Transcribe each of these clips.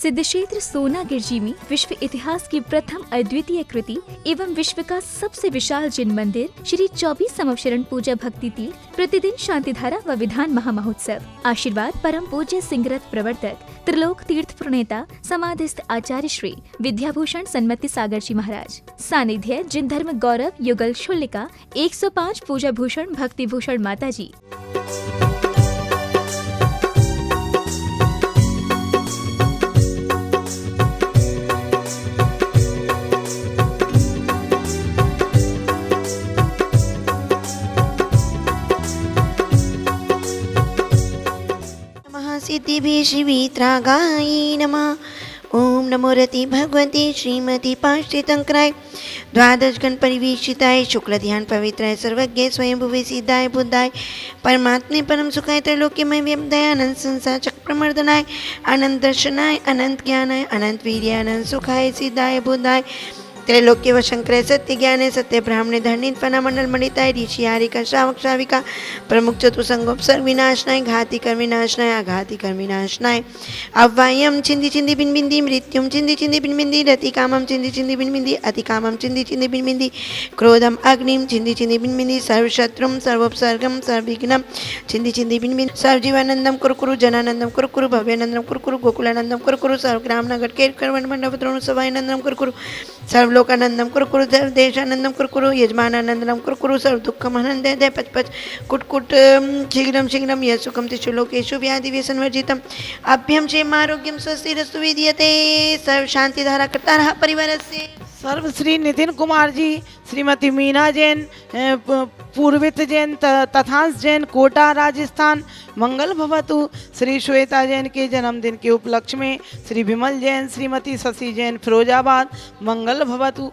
सिद्धक्षेत्र सोनागिरजी में विश्व इतिहास की प्रथम अद्वितीय कृति एवं विश्व का सबसे विशाल जिन मंदिर श्री 24 संवत्सरण पूजा भक्ति तीर्थ प्रतिदिन शांतिधारा व विधान महामहोत्सव। आशीर्वाद परम पूज्य सिंहरथ प्रवर्तक त्रिलोक तीर्थ प्रणेता समाधिस्थ आचार्य श्री विद्याभूषण सन्मति सागर जी महाराज। सानिध्य जिन धर्म गौरव युगल शुल्लिका 105 पूजा भूषण भक्ति भूषण माता जी। सिद्धिभि शिवित्रागाय नमः। ओम नमो रति भगवती श्रीमती पाश्चितंकराय द्वादश गण परिवेशिताय शुक्ल ध्यान पवित्राय सर्वज्ञ स्वयंभुवे सिद्धाय बुद्धाय परमात्मे परम सुखाय त्रैलोक्यमय व्यपदयानंद संसार चक्र प्रमर्दनाय अनंत दर्शनाय अनंत ज्ञानाय अनंत वीर्याय अनंत सुखाय सिद्धाय बुद्धाय त्रैलोक्य व शंकर सत्य ज्ञान सत्य ब्राह्मण धरणित फना मंडल मंडिताय ऋषि हारिका श्रावक श्राविका प्रमुख चतुसंगोपसर्ग विनाशनाय घाति कर विनाशनाय आघाति कर विनाशनाय अव्वायम चिंदी चिंदी बिन बिंदी मृत्युम चिंदी चिंदी बिन बिंदी रति कामम चिंदी चिंदी बिन बिंदी अति कामम चिंदी चिंदी बिन बिंदी क्रोधम अग्निम चिंदी चिंदी बिन बिंदी सर्वशत्रुम सर्वोपसर्गम सर्वविघ्नम चिंदी चिंदी बिन बिंदी सर्वजीवानंदम कुरकुरु जनानंदम कुरकुरु भव्यानंदम कुरकुरु गोकुलानंदम कुरकुरु सर्वग्राम नगर केर करवण मंडप द्रोण सभानंदम कुरकुरु सर्वलोकानंदम कुरकुरु देशानंदम कुरकुरु यजमानानंदम कुरकुरु सर्व दुःखम आनंदे दे पच पच कुट शीघ्रम शीघ्रम यशुकम तिषु लोकेषु व्याधि व्यसनवर्जितम अभ्यम क्षेम आरोग्यम स्वस्तिरस्तु विद्यते सर्व शांति धारा करता रहा परिवारस्य। सर्व श्री नितिन कुमार जी, श्रीमती मीना जैन, पूर्वित जैन, तथांश जैन, कोटा राजस्थान, मंगल भवतु। श्री श्वेता जैन के जन्मदिन के उपलक्ष्य में श्री विमल जैन, श्रीमती शशि जैन, फिरोजाबाद, मंगल भवतु।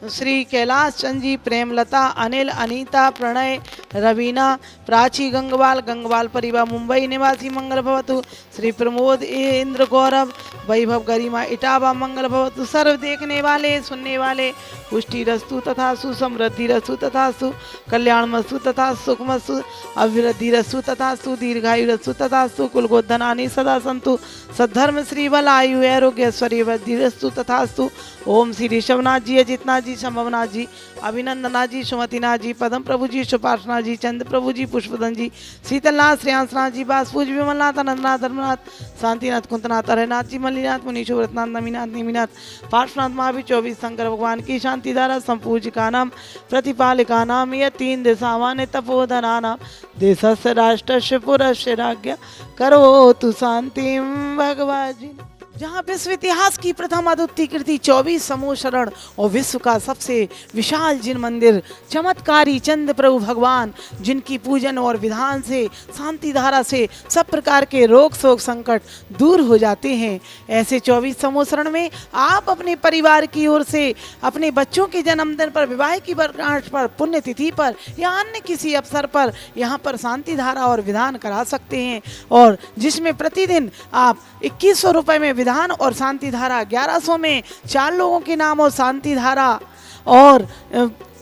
श्री कैलाश चंद जी, प्रेमलता, अनिल, अनीता, प्रणय, रवीना, प्राची गंगवाल, गंगवाल परिवार मुंबई निवासी, मंगल भवतु। श्री प्रमोद इंद्र गौरव, वैभव गरिमा इटावा, मंगल भवतु। सर्व देखने वाले सुनने वाले पुष्टि रस्तु तथा सुसमृद्धि रस्तु तथा सु कल्याण मस्तु तथा सुखमस्तु अभिवृद्धि रस्तु तथा सु दीर्घायु रस्तु तथा सु कुलगोधनानि सदा संतु सद्धर्म श्री बल आयु आरोग्य ऐश्वर्य वृद्धि रस्तु तथा सु। ओम श्री ऋषभनाथ जी, अजितनाथ जी, संभवनाथ जी, अभिनंदनाथ जी, सुमतिनाथ जी, पदम प्रभु जी, सुपार्शनाथ जी, चंद्र प्रभु जी, पुष्पधन जी, शीतलनाथ, श्रेयांसनाथ जी, बासपूज, विमलनाथ, आनंदनाथ, धर्मनाथ, शांतिनाथ, कुंतनाथ, हरनाथ जी, मल्लीनाथ, मुनीश्वर, व्रतनाथ, नमीनाथ, निमिनाथ, पार्श्वनाथ, महावीर, 24 शंकर भगवान की शांति धारा संपूजिका नाम प्रतिपालिका नाम यह 3 दिशावान तपोधना नाम देशस्य राष्ट्रस्य पुरस्य राज्ञ करो तु शांति भगवान जी। जहाँ विश्व इतिहास की प्रथम अद्वितीय कृति 24 समूह शरण और विश्व का सबसे विशाल जिन मंदिर चमत्कारी चंद प्रभु भगवान जिनकी पूजन और विधान से शांति धारा से सब प्रकार के रोग शोक संकट दूर हो जाते हैं। ऐसे 24 समूह शरण में आप अपने परिवार की ओर से अपने बच्चों के जन्मदिन पर, विवाह की वर्षगांठ पर, पुण्यतिथि पर या अन्य किसी अवसर पर यहाँ पर शांति धारा और विधान करा सकते हैं और जिसमें प्रतिदिन आप 2100 रुपये में विधान और शांति धारा, 1100 में 4 लोगों के नाम और शांति धारा और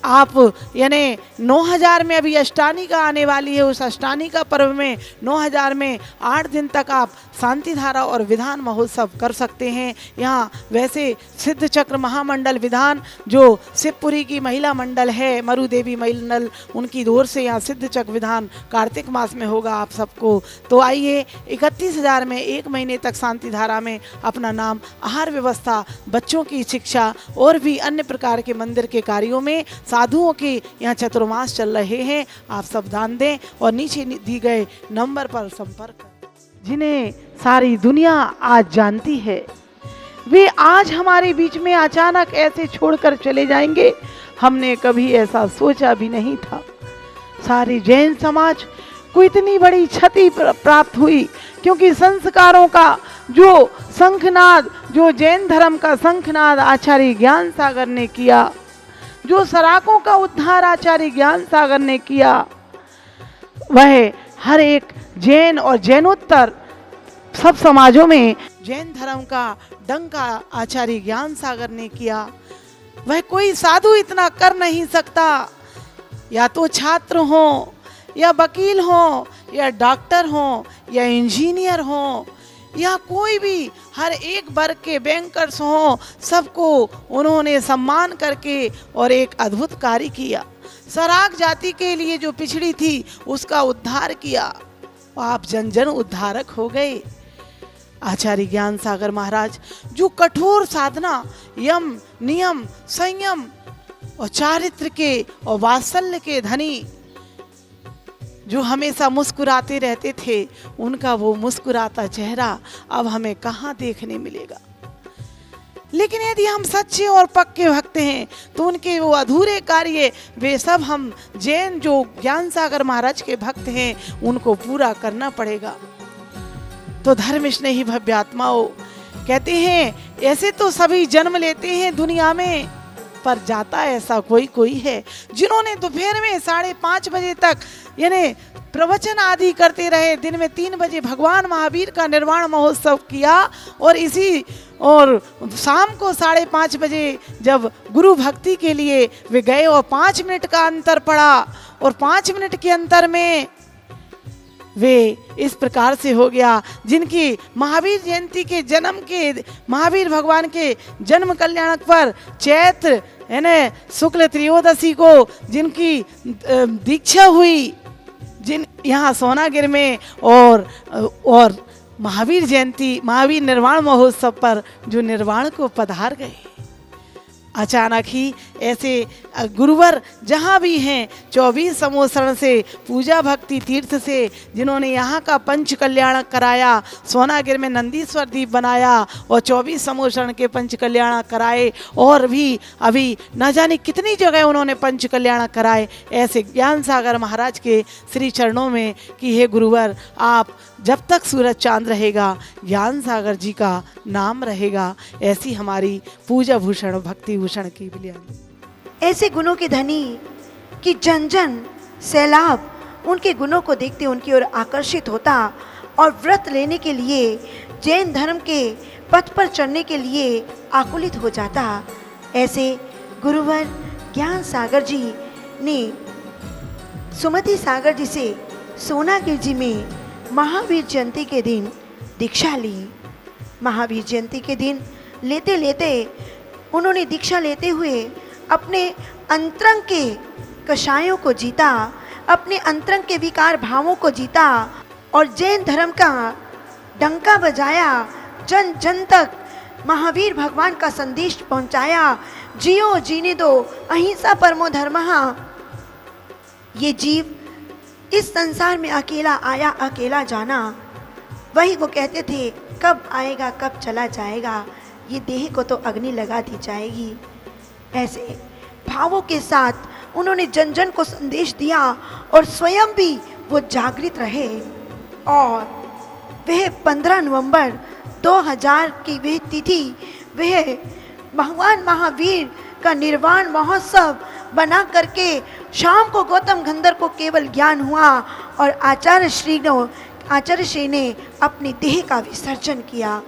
आप यानी 9000 में अभी अष्टानी आने वाली है, उस अष्टानी पर्व में 9000 में 8 दिन तक आप शांति धारा और विधान महोत्सव कर सकते हैं। यहाँ वैसे सिद्ध चक्र महामंडल विधान जो शिवपुरी की महिला मंडल है, मरु देवी मंडल, उनकी ओर से यहाँ सिद्ध चक्र विधान कार्तिक मास में होगा आप सबको। तो आइए 31,000 में 1 महीने तक शांति धारा में अपना नाम, आहार व्यवस्था, बच्चों की शिक्षा और भी अन्य प्रकार के मंदिर के कार्यों में साधुओं के यहाँ चतुर्मास चल रहे हैं। आप सब दान दें और नीचे दी गए नंबर पर संपर्क करें। जिन्हें सारी दुनिया आज जानती है वे आज हमारे बीच में अचानक ऐसे छोड़कर चले जाएंगे, हमने कभी ऐसा सोचा भी नहीं था। सारे जैन समाज को इतनी बड़ी क्षति प्राप्त हुई क्योंकि संस्कारों का जो शंखनाद, जो जैन धर्म का शंखनाद आचार्य ज्ञान सागर ने किया, जो सराकों का उद्धार आचार्य ज्ञान सागर ने किया, वह हर एक जैन और जैनोत्तर सब समाजों में जैन धर्म का डंका आचार्य ज्ञान सागर ने किया। वह कोई साधु इतना कर नहीं सकता। या तो छात्र हो या वकील हो या डॉक्टर हो या इंजीनियर हो या कोई भी हर एक वर्ग के बैंकर्स हों, सबको उन्होंने सम्मान करके और एक अद्भुत कार्य किया। सराग जाति के लिए जो पिछड़ी थी उसका उद्धार किया। आप जन जन उद्धारक हो गए। आचार्य ज्ञान सागर महाराज जो कठोर साधना, यम, नियम, संयम और चारित्र के और वात्सल्य के धनी, जो हमेशा मुस्कुराते रहते थे, उनका वो मुस्कुराता चेहरा अब हमें कहाँ देखने मिलेगा। लेकिन यदि हम सच्चे और पक्के भक्त हैं तो उनके वो अधूरे कार्य वे सब हम जैन जो ज्ञान सागर महाराज के भक्त हैं उनको पूरा करना पड़ेगा। तो धर्मिष्ठ नहीं भव्यात्माओं, कहते हैं ऐसे तो सभी जन्म लेते हैं दुनिया में, पर जाता ऐसा कोई कोई है जिन्होंने दोपहर में 5:30 बजे तक यानी प्रवचन आदि करते रहे, दिन में 3 बजे भगवान महावीर का निर्वाण महोत्सव किया और शाम को 5:30 बजे जब गुरु भक्ति के लिए वे गए और 5 मिनट का अंतर पड़ा और 5 मिनट के अंतर में वे इस प्रकार से हो गया। जिनकी महावीर जयंती के जन्म के महावीर भगवान के जन्म कल्याणक पर चैत्र यानी शुक्ल त्रयोदशी को जिनकी दीक्षा हुई, जिन यहाँ सोनागिर में और महावीर जयंती महावीर निर्वाण महोत्सव पर जो निर्वाण को पधार गए, अचानक ही ऐसे गुरुवर जहाँ भी हैं 24 समोसरण से पूजा भक्ति तीर्थ से जिन्होंने यहाँ का पंच कल्याण कराया, सोनागिर में नंदीश्वर दीप बनाया और 24 समोसरण के पंच कल्याण कराए और भी अभी न जाने कितनी जगह उन्होंने पंच कल्याण कराए, ऐसे ज्ञान सागर महाराज के श्री चरणों में कि हे गुरुवर, आप जब तक सूरज चांद रहेगा ज्ञान सागर जी का नाम रहेगा। ऐसी हमारी पूजा भूषण भक्ति भूषण की बिलियानी। ऐसे गुणों के धनी कि जन जन सैलाब उनके गुणों को देखते उनकी ओर आकर्षित होता और व्रत लेने के लिए जैन धर्म के पथ पर चढ़ने के लिए आकुलित हो जाता। ऐसे गुरुवर ज्ञान सागर जी ने सुमति सागर जी से सोनागिर जी में महावीर जयंती के दिन दीक्षा ली। महावीर जयंती के दिन लेते लेते उन्होंने दीक्षा लेते हुए अपने अंतरंग के कषायों को जीता, अपने अंतरंग के विकार भावों को जीता और जैन धर्म का डंका बजाया, जन जन तक महावीर भगवान का संदेश पहुंचाया। जियो जीने दो, अहिंसा परमो धर्मः। ये जीव इस संसार में अकेला आया अकेला जाना, वही वो कहते थे कब आएगा कब चला जाएगा, ये देह को तो अग्नि लगा दी जाएगी। ऐसे भावों के साथ उन्होंने जन जन को संदेश दिया और स्वयं भी वो जागृत रहे। और वह 15 नवंबर 2000 की वह तिथि, वह भगवान महावीर का निर्वाण महोत्सव बना करके शाम को गौतम गंधर्व को केवल ज्ञान हुआ और आचार्य श्री ने अपनी देह का विसर्जन किया।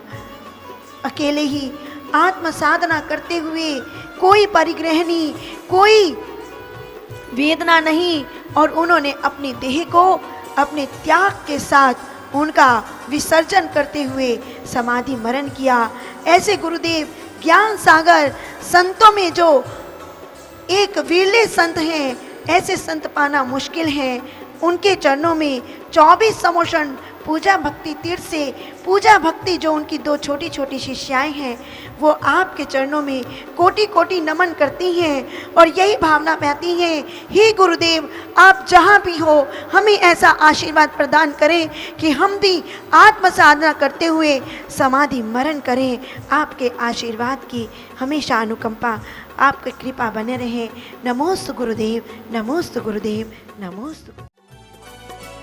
अकेले ही आत्म साधना करते हुए, कोई परिग्रह नहीं, कोई वेदना नहीं, और उन्होंने अपनी देह को अपने त्याग के साथ उनका विसर्जन करते हुए समाधि मरण किया। ऐसे गुरुदेव ज्ञान सागर संतों में जो एक विरले संत हैं, ऐसे संत पाना मुश्किल है। उनके चरणों में 24 समोषण पूजा भक्ति तीर्थ से पूजा भक्ति जो उनकी 2 छोटी छोटी शिष्याएं हैं, वो आपके चरणों में कोटि कोटि नमन करती हैं और यही भावना बहती हैं, हे गुरुदेव, आप जहाँ भी हो हमें ऐसा आशीर्वाद प्रदान करें कि हम भी आत्म साधना करते हुए समाधि मरण करें। आपके आशीर्वाद की हमेशा अनुकंपा, आपकी कृपा बने रहे। नमोस्तु गुरुदेव, नमोस्तु गुरुदेव, नमोस्तु।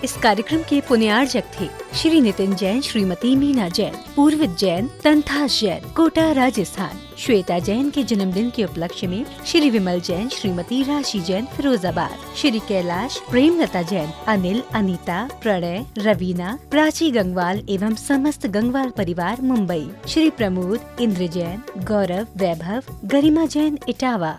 इस कार्यक्रम के पुण्यार्जक थे श्री नितिन जैन, श्रीमती मीना जैन, पूर्वित जैन, तंथास जैन, कोटा राजस्थान। श्वेता जैन के जन्मदिन के उपलक्ष्य में श्री विमल जैन, श्रीमती राशि जैन, फिरोजाबाद। श्री कैलाश, प्रेमलता जैन, अनिल, अनीता, प्रणय, रवीना, प्राची गंगवाल एवं समस्त गंगवाल परिवार, मुंबई। श्री प्रमोद, इंद्र जैन, गौरव, वैभव, गरिमा जैन, इटावा।